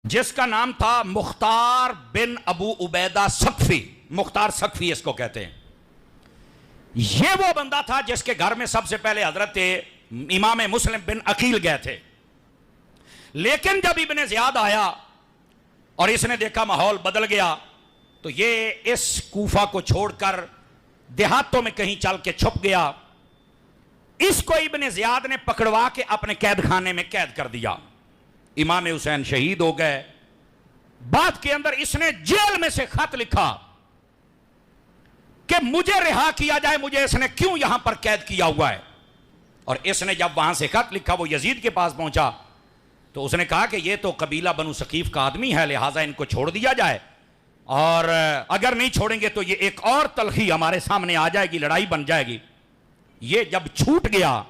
جس کا نام تھا مختار بن ابو عبیدہ سقفی، مختار سقفی اس کو کہتے ہیں۔ یہ وہ بندہ تھا جس کے گھر میں سب سے پہلے حضرت امام مسلم بن عقیل گئے تھے، لیکن جب ابن زیاد آیا اور اس نے دیکھا ماحول بدل گیا تو یہ اس کوفہ کو چھوڑ کر دیہاتوں میں کہیں چل کے چھپ گیا۔ اس کو ابن زیاد نے پکڑوا کے اپنے قید خانے میں قید کر دیا۔ امام حسین شہید ہو گئے۔ بعد کے اندر اس نے جیل میں سے خط لکھا کہ مجھے رہا کیا جائے، مجھے اس نے کیوں یہاں پر قید کیا ہوا ہے۔ اور اس نے جب وہاں سے خط لکھا وہ یزید کے پاس پہنچا تو اس نے کہا کہ یہ تو قبیلہ بنو ثقیف کا آدمی ہے، لہٰذا ان کو چھوڑ دیا جائے، اور اگر نہیں چھوڑیں گے تو یہ ایک اور تلخی ہمارے سامنے آ جائے گی، لڑائی بن جائے گی۔ یہ جب چھوٹ گیا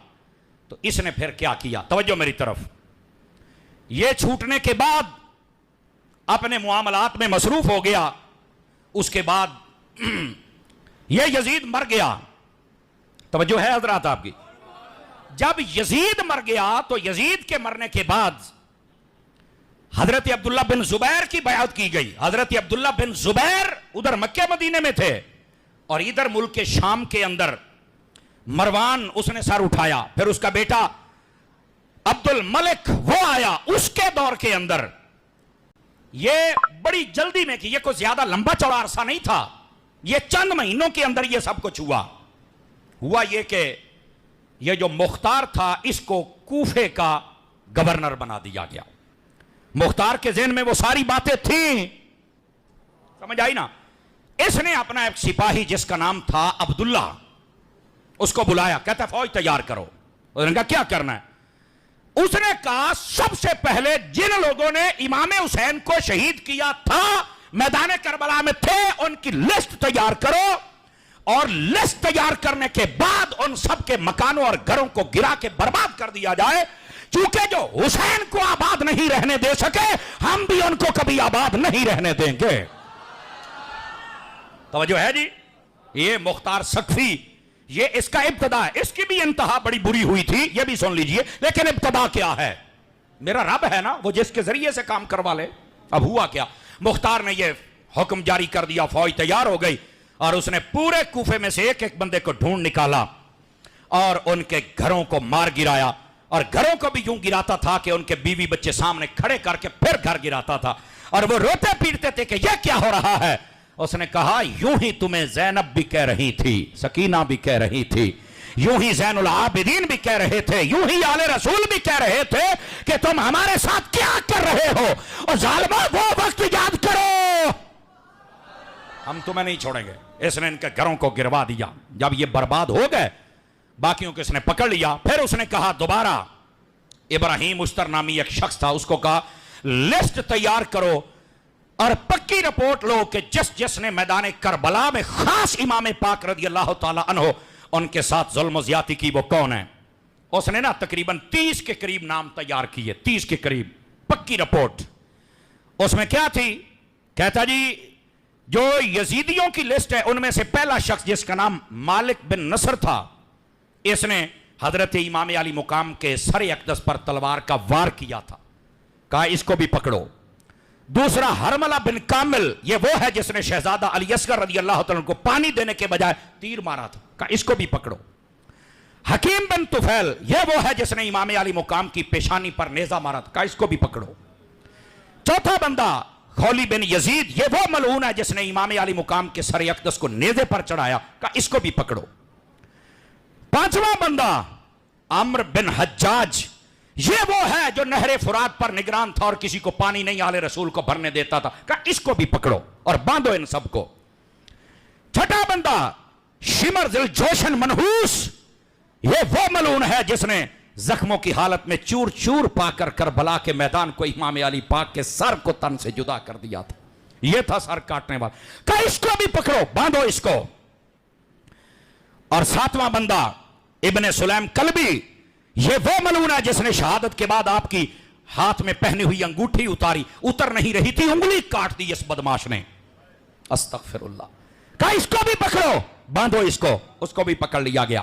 تو اس نے پھر کیا کیا، توجہ میری طرف۔ یہ چھوٹنے کے بعد اپنے معاملات میں مصروف ہو گیا۔ اس کے بعد یہ یزید مر گیا۔ توجہ ہے حضرات آپ کی؟ جب یزید مر گیا تو یزید کے مرنے کے بعد حضرت عبداللہ بن زبیر کی بیعت کی گئی۔ حضرت عبداللہ بن زبیر ادھر مکہ مدینے میں تھے اور ادھر ملک شام کے اندر مروان اس نے سر اٹھایا، پھر اس کا بیٹا عبد الملک وہ آیا۔ اس کے دور کے اندر یہ بڑی جلدی میں کی، یہ کوئی زیادہ لمبا چوڑا عرصہ نہیں تھا، یہ چند مہینوں کے اندر یہ سب کچھ ہوا یہ کہ یہ جو مختار تھا اس کو کوفے کا گورنر بنا دیا گیا۔ مختار کے ذہن میں وہ ساری باتیں تھیں، سمجھ آئی نا؟ اس نے اپنا ایک سپاہی جس کا نام تھا عبداللہ، اس کو بلایا، کہتا فوج تیار کرو۔ اس نے کہا کیا کرنا ہے؟ اس نے کہا سب سے پہلے جن لوگوں نے امام حسین کو شہید کیا تھا، میدان کربلا میں تھے، ان کی لسٹ تیار کرو، اور لسٹ تیار کرنے کے بعد ان سب کے مکانوں اور گھروں کو گرا کے برباد کر دیا جائے، چونکہ جو حسین کو آباد نہیں رہنے دے سکے ہم بھی ان کو کبھی آباد نہیں رہنے دیں گے۔ توجہ ہے جی؟ یہ مختار سقفی، یہ اس کا ابتدا ہے۔ اس کی بھی انتہا بڑی بری ہوئی تھی، یہ بھی سن لیجئے، لیکن ابتدا کیا ہے؟ میرا رب ہے نا وہ جس کے ذریعے سے کام کروا لے۔ اب ہوا کیا؟ مختار نے یہ حکم جاری کر دیا، فوج تیار ہو گئی، اور اس نے پورے کوفے میں سے ایک ایک بندے کو ڈھونڈ نکالا اور ان کے گھروں کو مار گرایا، اور گھروں کو بھی یوں گراتا تھا کہ ان کے بیوی بچے سامنے کھڑے کر کے پھر گھر گراتا تھا، اور وہ روتے پیٹتے تھے کہ یہ کیا ہو رہا ہے۔ اس نے کہا یوں ہی تمہیں زینب بھی کہہ رہی تھی، سکینہ بھی کہہ رہی تھی، یوں ہی زین العابدین بھی کہہ رہے تھے، یوں ہی آل رسول بھی کہہ رہے تھے کہ تم ہمارے ساتھ کیا کر رہے ہو، اور ظالموں وہ وقت یاد کرو، ہم تمہیں نہیں چھوڑیں گے۔ اس نے ان کے گھروں کو گروا دیا۔ جب یہ برباد ہو گئے باقیوں کو اس نے پکڑ لیا۔ پھر اس نے کہا دوبارہ، ابراہیم اشتر نامی ایک شخص تھا، اس کو کہا لسٹ تیار کرو اور پکی رپورٹ لو کہ جس نے میدان کربلا میں خاص امام پاک رضی اللہ تعالی عنہ ان کے ساتھ ظلم و زیادتی کی وہ کون ہے۔ اس نے نا تقریباً 30 کے قریب نام تیار کیے، 30 کے قریب پکی رپورٹ۔ اس میں کیا تھی؟ کہتا جی جو یزیدیوں کی لسٹ ہے ان میں سے پہلا شخص جس کا نام مالک بن نصر تھا، اس نے حضرت امام علی مقام کے سر اقدس پر تلوار کا وار کیا تھا، کہا اس کو بھی پکڑو۔ دوسرا حرملہ بن کامل، یہ وہ ہے جس نے شہزادہ علی اصغر رضی اللہ تعالیٰ کو پانی دینے کے بجائے تیر مارا تھا، کہا اس کو بھی پکڑو۔ حکیم بن طفیل، یہ وہ ہے جس نے امام علی مقام کی پیشانی پر نیزہ مارا تھا، کہا اس کو بھی پکڑو۔ چوتھا بندہ خولی بن یزید، یہ وہ ملعون ہے جس نے امام علی مقام کے سر اقدس کو نیزے پر چڑھایا، کہا اس کو بھی پکڑو۔ پانچواں بندہ عمرو بن حجاج، یہ وہ ہے جو نہر فرات پر نگران تھا اور کسی کو پانی نہیں آل رسول کو بھرنے دیتا تھا، کہا اس کو بھی پکڑو اور باندھو ان سب کو۔ چھٹا بندہ شمر ذی الجوشن منحوس، یہ وہ ملعون ہے جس نے زخموں کی حالت میں چور چور پا کر کربلا کے میدان کو امام علی پاک کے سر کو تن سے جدا کر دیا تھا، یہ تھا سر کاٹنے والا، کہا اس کو بھی پکڑو، باندھو اس کو۔ اور ساتواں بندہ ابن سلیم کلبی، یہ وہ ملعون ہے جس نے شہادت کے بعد آپ کی ہاتھ میں پہنی ہوئی انگوٹھی اتاری، اتر نہیں رہی تھی، انگلی کاٹ دی اس بدماش نے، استغفر اللہ، کہا اس کو بھی پکڑو، باندھو اس کو بھی پکڑ لیا گیا۔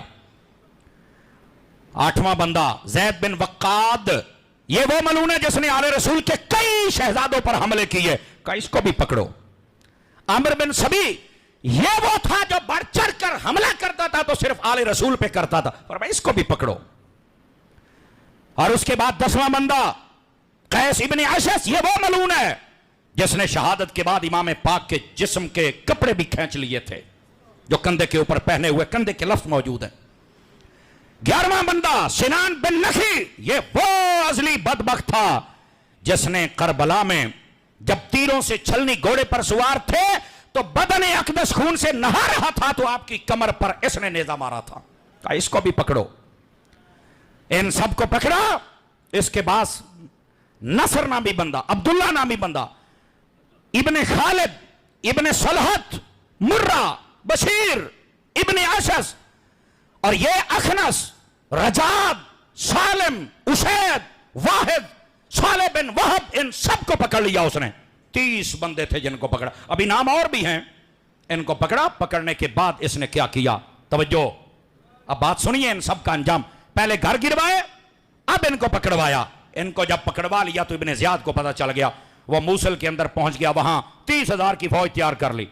آٹھواں بندہ زید بن وقاد، یہ وہ ملعون ہے جس نے آل رسول کے کئی شہزادوں پر حملے کیے. کہا اس کو بھی پکڑو. عامر بن سبی یہ وہ تھا جو بڑھ چڑھ کر حملہ کرتا تھا تو صرف آل رسول پہ کرتا تھا, فرمایا اس کو بھی پکڑو. اور اس کے بعد 10واں بندہ قیس ابن اشعث, یہ وہ ملعون ہے جس نے شہادت کے بعد امام پاک کے جسم کے کپڑے بھی کھینچ لیے تھے جو کندھے کے اوپر پہنے ہوئے, کندھے کے لفظ موجود ہیں. 11واں بندہ سنان بن نخی, یہ وہ ازلی بدبخت تھا جس نے کربلا میں جب تیروں سے چھلنی گھوڑے پر سوار تھے تو بدن اقدس خون سے نہا رہا تھا تو آپ کی کمر پر اس نے نیزہ مارا تھا. کہا اس کو بھی پکڑو. ان سب کو پکڑا. اس کے بعد نصر نامی بندہ, عبداللہ نامی بندہ, ابن خالد, ابن صلحت, مرہ, بشیر, ابن اشعث, اور یہ اخنس, رجاد, سالم, اسید, واحد, صالح بن وہب, ان سب کو پکڑ لیا اس نے. 30 بندے تھے جن کو پکڑا. ابھی نام اور بھی ہیں. ان کو پکڑا. پکڑنے کے بعد اس نے کیا کیا, توجہ, اب بات سنیے ان سب کا انجام. پہلے گھر گروائے, اب ان کو پکڑوایا. ان کو جب پکڑوا لیا تو ابن زیاد کو پتا چل گیا. وہ موصل کے اندر پہنچ گیا, وہاں 30,000 کی فوج تیار کر لی.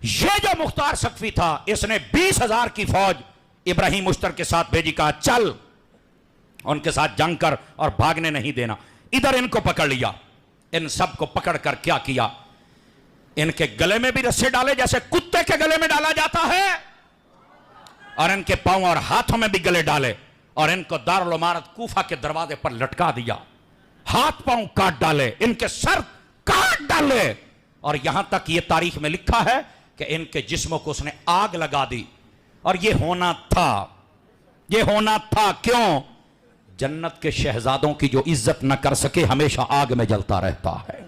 یہ جو مختار ثقفی تھا اس نے 20,000 کی فوج ابراہیم مشتر کے ساتھ بھیجی. کہا چل ان کے ساتھ جنگ کر اور بھاگنے نہیں دینا. ادھر ان کو پکڑ لیا. ان سب کو پکڑ کر کیا کیا, ان کے گلے میں بھی رسے ڈالے جیسے کتے کے گلے میں ڈالا جاتا ہے, اور ان کے پاؤں اور ہاتھوں میں بھی گلے ڈالے, اور ان کو دارالعمارت کوفہ کے دروازے پر لٹکا دیا. ہاتھ پاؤں کاٹ ڈالے, ان کے سر کاٹ ڈالے, اور یہاں تک یہ تاریخ میں لکھا ہے کہ ان کے جسموں کو اس نے آگ لگا دی. اور یہ ہونا تھا, یہ ہونا تھا. کیوں؟ جنت کے شہزادوں کی جو عزت نہ کر سکے ہمیشہ آگ میں جلتا رہتا ہے.